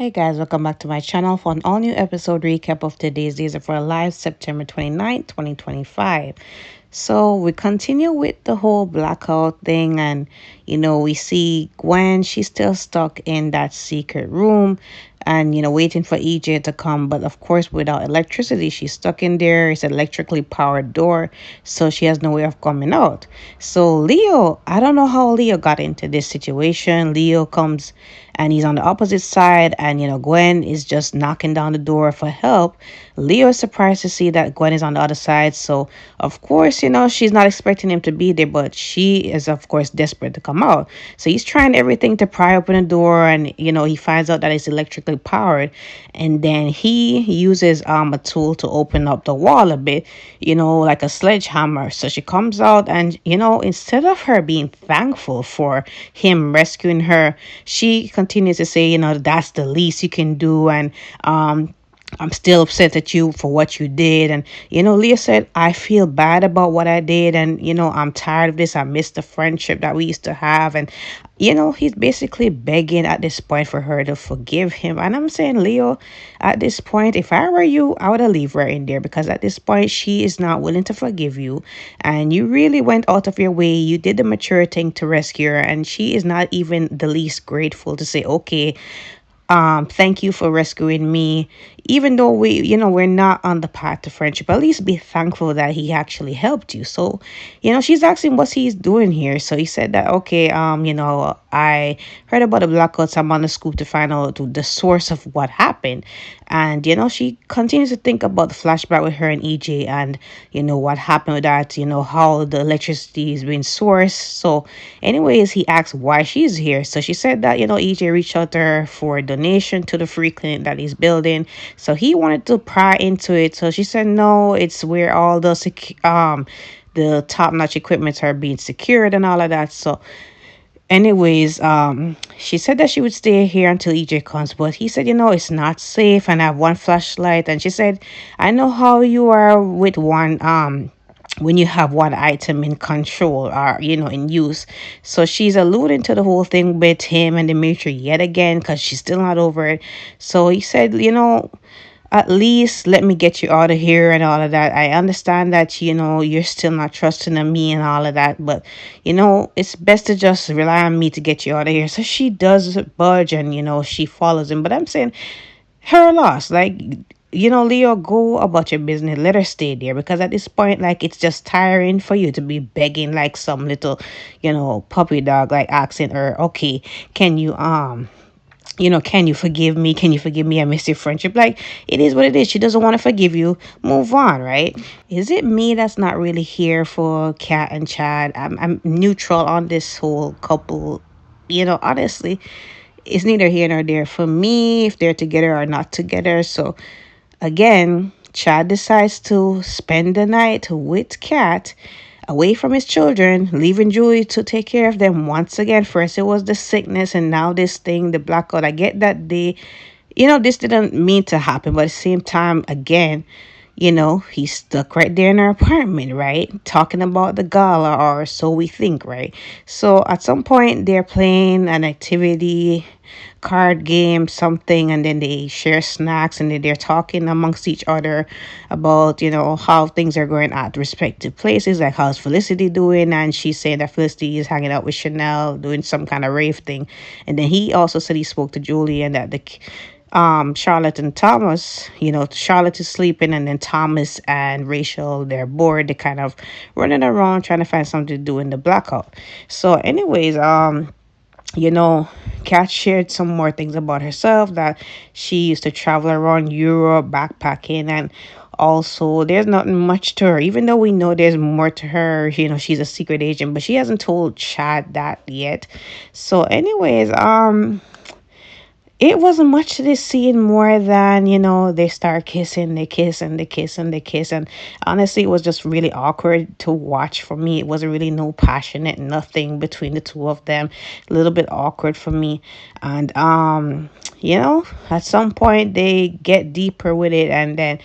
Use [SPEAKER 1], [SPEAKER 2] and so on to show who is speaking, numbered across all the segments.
[SPEAKER 1] Hey guys, welcome back to my channel for an all new episode recap of today's Days of Our Lives, September 29th, 2025. So we continue with the whole blackout thing, and we see Gwen, she's still stuck in that secret room and waiting for EJ to come. But of course, without electricity, she's stuck in there. It's an electrically powered door, so she has no way of coming out. So Leo, I don't know how Leo got into this situation. Leo comes and he's on the opposite side, and Gwen is just knocking down the door for help. Leo is surprised to see that Gwen is on the other side, so of course she's not expecting him to be there, but she is of course desperate to come out. So he's trying everything to pry open the door, and he finds out that it's electrically powered, and then he uses a tool to open up the wall a bit, like a sledgehammer. So she comes out, and instead of her being thankful for him rescuing her, she continues to say, that's the least you can do, and I'm still upset at you for what you did. And, Leah said, I feel bad about what I did. And, I'm tired of this. I miss the friendship that we used to have. And, he's basically begging at this point for her to forgive him. And I'm saying, Leo, at this point, if I were you, I would have leave her in there, because at this point, she is not willing to forgive you. And you really went out of your way. You did the mature thing to rescue her. And she is not even the least grateful to say, okay, thank you for rescuing me. Even though we're not on the path to friendship, at least be thankful that he actually helped you. So she's asking what he's doing here. So he said that, okay, I heard about the blackouts. I'm on the scoop to find out the source of what happened. And she continues to think about the flashback with her and EJ, and what happened with that, how the electricity is being sourced. So anyways, he asked why she's here. So she said that EJ reached out to her for a donation to the free clinic that he's building. So he wanted to pry into it. So she said no, it's where all the top-notch equipments are being secured and all of that. So anyways, she said that she would stay here until EJ comes, but he said, it's not safe, and I have one flashlight. And she said, I know how you are with one when you have one item in control, or in use. So she's alluding to the whole thing with him and Dimitri yet again, because she's still not over it. So he said, at least let me get you out of here and all of that. I understand that you're still not trusting in me and all of that, but it's best to just rely on me to get you out of here. So she does budge, and she follows him. But I'm saying, her loss, like, Leo, go about your business. Let her stay there, because at this point, like, it's just tiring for you to be begging like some little puppy dog, like asking her, okay, can you can you forgive me? Can you forgive me? I miss your friendship. Like, it is what it is. She doesn't want to forgive you. Move on, right? Is it me that's not really here for Kat and Chad? I'm neutral on this whole couple. Honestly, it's neither here nor there for me if they're together or not together. So again, Chad decides to spend the night with Kat, away from his children, leaving Julie to take care of them once again. First it was the sickness, and now this thing, the blackout. I get that this didn't mean to happen, but at the same time, again, he's stuck right there in our apartment, right? Talking about the gala, or so we think, right? So at some point, they're playing an activity, card game, something, and then they share snacks, and then they're talking amongst each other about, how things are going at respective places, like how's Felicity doing, and she's saying that Felicity is hanging out with Chanel, doing some kind of rave thing. And then he also said he spoke to Julie, and that the Charlotte and Thomas, Charlotte is sleeping, and then Thomas and Rachel, they're bored. They're kind of running around trying to find something to do in the blackout. So anyways, Kat shared some more things about herself, that she used to travel around Europe backpacking, and also there's not much to her, even though we know there's more to her. She's a secret agent, but she hasn't told Chad that yet. So anyways, it wasn't much to this scene, more than, they start kissing, they kiss, and they kiss, and they kiss. And honestly, it was just really awkward to watch for me. It wasn't really no passionate, nothing between the two of them. A little bit awkward for me. And, at some point they get deeper with it. And then,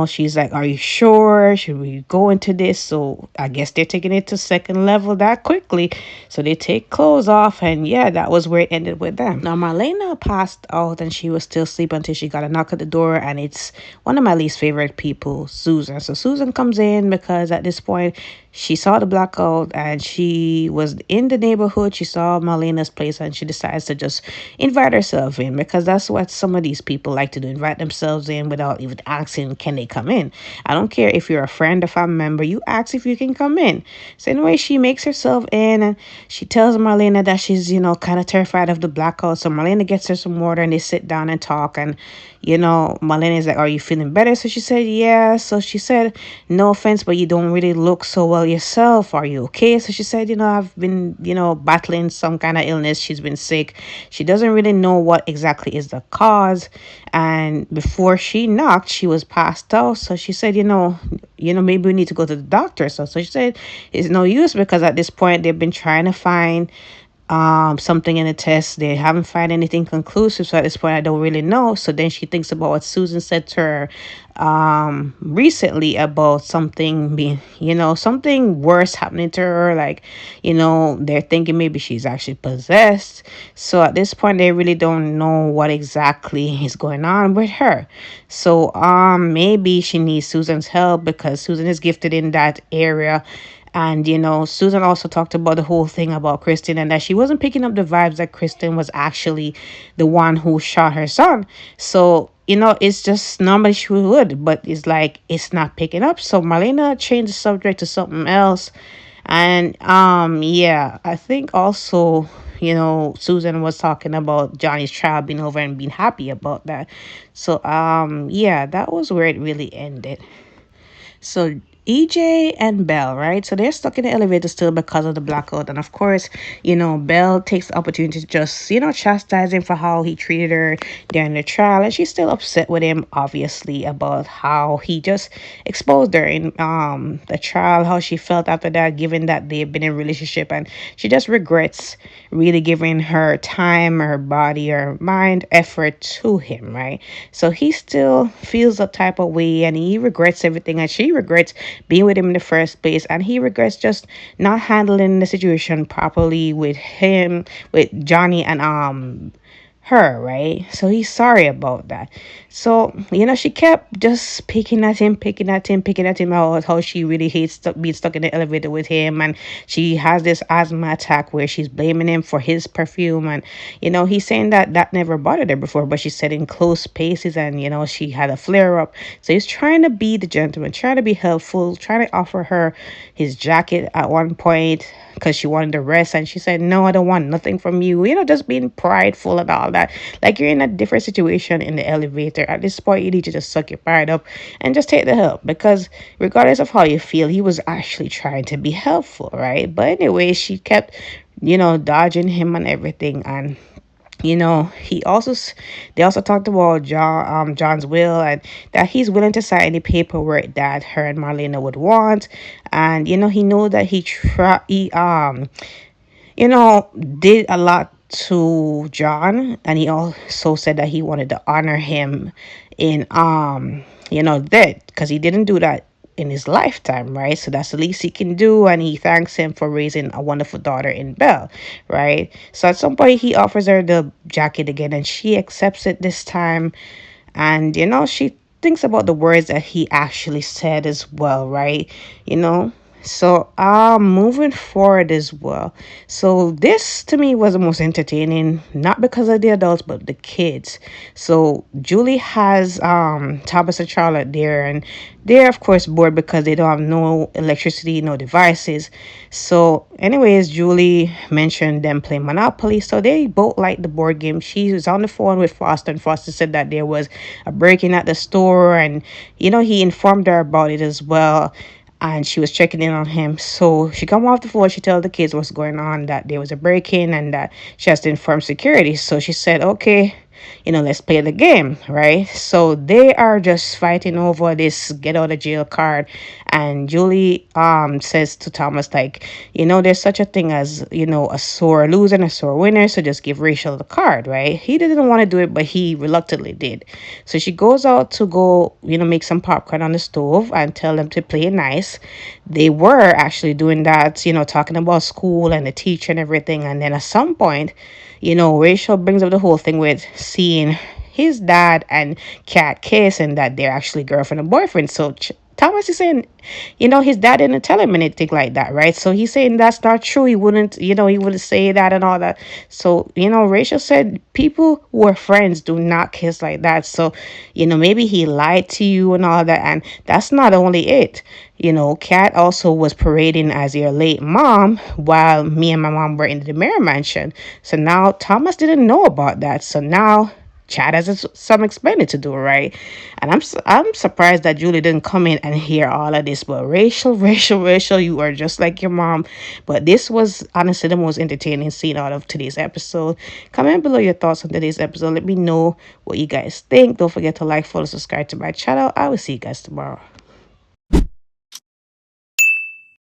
[SPEAKER 1] she's like, are you sure? Should we go into this? So I guess they're taking it to second level that quickly. So they take clothes off. And yeah, that was where it ended with them. Now, Marlena passed out and she was still asleep until she got a knock at the door. And it's one of my least favorite people, Susan. So Susan comes in because at this point she saw the blackout and she was in the neighborhood. She saw Marlena's place and she decides to just invite herself in, because that's what some of these people like to do, invite themselves in without even asking, can they come in? I don't care if you're a friend or family member, you ask if you can come in. So anyway, she makes herself in and she tells Marlena that she's, kind of terrified of the blackout. So Marlena gets her some water and they sit down and talk. And, Marlena is like, are you feeling better? So she said, yeah. So she said, no offense, but you don't really look so well yourself. Are you okay? So she said, I've been, battling some kind of illness. She's been sick. She doesn't really know what exactly is the cause. And before she knocked, she was passed out. So she said, maybe we need to go to the doctor. So she said, it's no use, because at this point they've been trying to find something in the test. They haven't found anything conclusive. So at this point, I don't really know. So then she thinks about what Susan said to her recently about something being, something worse happening to her. Like, they're thinking maybe she's actually possessed. So at this point, they really don't know what exactly is going on with her. So maybe she needs Susan's help because Susan is gifted in that area. And, Susan also talked about the whole thing about Kristen and that she wasn't picking up the vibes that Kristen was actually the one who shot her son. So, it's just normally she would, but it's like it's not picking up. So Marlena changed the subject to something else. And yeah, I think also, Susan was talking about Johnny's trial being over and being happy about that. So yeah, that was where it really ended. So EJ and Belle, right? So they're stuck in the elevator still because of the blackout. And of course, Belle takes the opportunity to just, chastise him for how he treated her during the trial. And she's still upset with him, obviously, about how he just exposed her in the trial, how she felt after that, given that they've been in a relationship. And she just regrets really giving her time, her body, her mind, effort to him, right? So he still feels the type of way and he regrets everything. And she regrets being with him in the first place, and he regrets just not handling the situation properly with him, with Johnny and her, right? So he's sorry about that. So, she kept just picking at him about how she really hates being stuck in the elevator with him. And she has this asthma attack where she's blaming him for his perfume. And, he's saying that that never bothered her before, but she said in close spaces and, she had a flare up. So he's trying to be the gentleman, trying to be helpful, trying to offer her his jacket at one point because she wanted to rest. And she said, no, I don't want nothing from you. Just being prideful and all that. Like you're in a different situation in the elevator. At this point, you need to just suck your pride up and just take the help. Because regardless of how you feel, he was actually trying to be helpful, right? But anyway, she kept, dodging him and everything. And he also they also talked about John's will and that he's willing to sign any paperwork that her and Marlena would want. And he know that did a lot to John, and he also said that he wanted to honor him in death, because he didn't do that in his lifetime, right? So that's the least he can do, and he thanks him for raising a wonderful daughter in Belle, right? So at some point he offers her the jacket again, and she accepts it this time, and she thinks about the words that he actually said as well, right? So moving forward as well. So this to me was the most entertaining, not because of the adults but the kids. So Julie has Thomas and Charlotte there, and they're of course bored because they don't have no electricity, no devices. So anyways, Julie mentioned them playing Monopoly. So they both like the board game. She was on the phone with Foster, and Foster said that there was a break-in at the store, and he informed her about it as well, and she was checking in on him. So she come off the phone, she told the kids what's going on, that there was a break-in and that she has to inform security. So she said, okay, let's play the game, right? So they are just fighting over this get out of jail card. And Julie says to Thomas, like, there's such a thing as, a sore loser and a sore winner. So just give Rachel the card, right? He didn't want to do it, but he reluctantly did. So she goes out to go, make some popcorn on the stove and tell them to play nice. They were actually doing that, talking about school and the teacher and everything. And then at some point, Rachel brings up the whole thing with seeing his dad and Kat kiss and that they're actually girlfriend and boyfriend. So Thomas is saying, his dad didn't tell him anything like that, right? So he's saying that's not true. He wouldn't say that and all that. So, Rachel said people who are friends do not kiss like that. So, maybe he lied to you and all that. And that's not only it. Kat also was parading as your late mom while me and my mom were in the Mirror Mansion. So now Thomas didn't know about that. So now Chad has some explaining to do, right? And I'm surprised that Julie didn't come in and hear all of this. But Rachel, you are just like your mom. But this was honestly the most entertaining scene out of today's episode. Comment below your thoughts on today's episode. Let me know what you guys think. Don't forget to like, follow, subscribe to my channel. I will see you guys tomorrow.